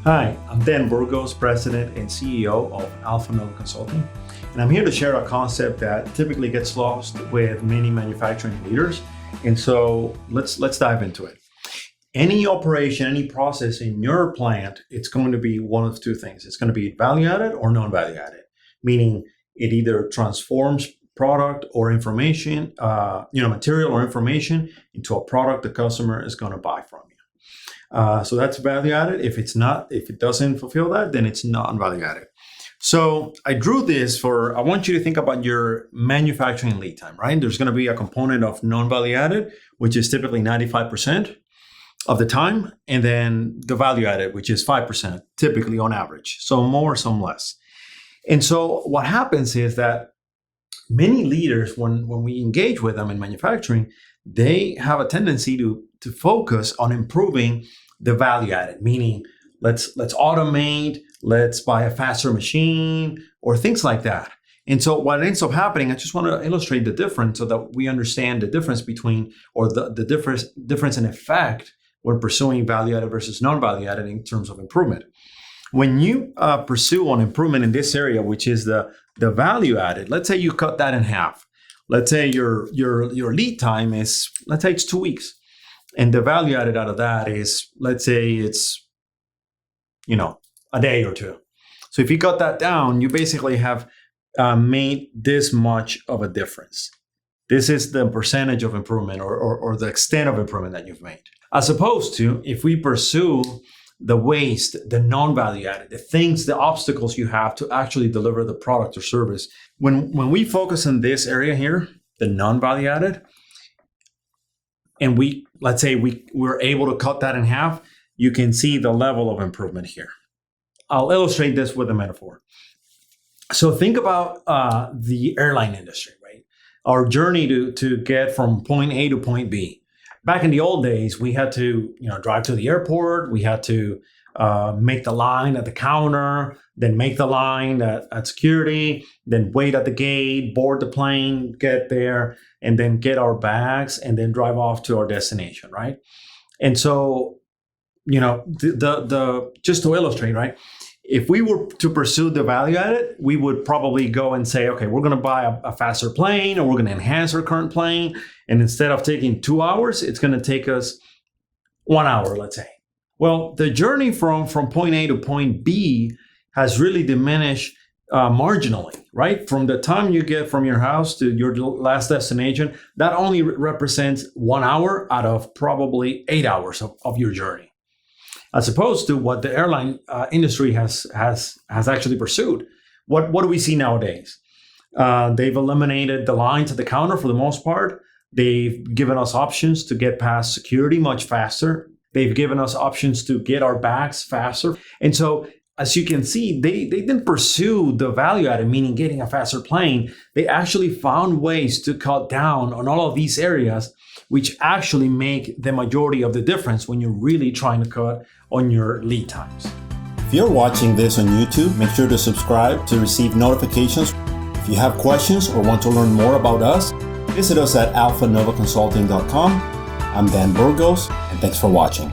Hi, I'm Dan Burgos, President and CEO of Alpha Nova Consulting, and I'm here to share a concept that typically gets lost with many manufacturing leaders. And so let's dive into it. Any operation, any process in your plant, it's going to be one of two things. It's going to be value added or non-value added, meaning it either transforms product or information, material or information into a product the customer is going to buy from you. So that's value added. If it doesn't fulfill that, then it's non-value added. So I drew this I want you to think about your manufacturing lead time, right? There's going to be a component of non-value added, which is typically 95% of the time, and then the value added, which is 5%, typically on average. Some more, some less. And so what happens is that many leaders, when we engage with them in manufacturing, they have a tendency to focus on improving the value added, meaning let's automate, let's buy a faster machine, or things like that. And so what ends up happening, I just want to illustrate the difference so that we understand the difference between, or the difference in effect when pursuing value added versus non-value added in terms of improvement. When you pursue an improvement in this area, which is the value added, let's say you cut that in half. Let's say your lead time is, let's say it's 2 weeks. And the value added out of that is, let's say it's, a day or two. So if you cut that down, you basically have made this much of a difference. This is the percentage of improvement or the extent of improvement that you've made. As opposed to if we pursue the waste, the non-value added, the obstacles you have to actually deliver the product or service. When we focus on this area here, the non-value added, and let's say we're able to cut that in half, you can see the level of improvement here. I'll illustrate this with a metaphor. So think about the airline industry, right? Our journey to get from point A to point B. Back in the old days, we had to, drive to the airport. We had to make the line at the counter, then make the line at security, then wait at the gate, board the plane, get there, and then get our bags, and then drive off to our destination, right? And so, just to illustrate, right? If we were to pursue the value added, we would probably go and say, okay, we're going to buy a faster plane, or we're going to enhance our current plane. And instead of taking 2 hours, it's going to take us 1 hour, let's say. Well, the journey from point A to point B has really diminished marginally, right? From the time you get from your house to your last destination, that only represents 1 hour out of probably 8 hours of your journey, as opposed to what the airline industry has actually pursued. What do we see nowadays? They've eliminated the lines at the counter for the most part. They've given us options to get past security much faster. They've given us options to get our bags faster. And so, as you can see, they didn't pursue the value added, meaning getting a faster plane. They actually found ways to cut down on all of these areas, which actually make the majority of the difference when you're really trying to cut on your lead times. If you're watching this on YouTube, make sure to subscribe to receive notifications. If you have questions or want to learn more about us, visit us at alphanovaconsulting.com. I'm Dan Burgos, and thanks for watching.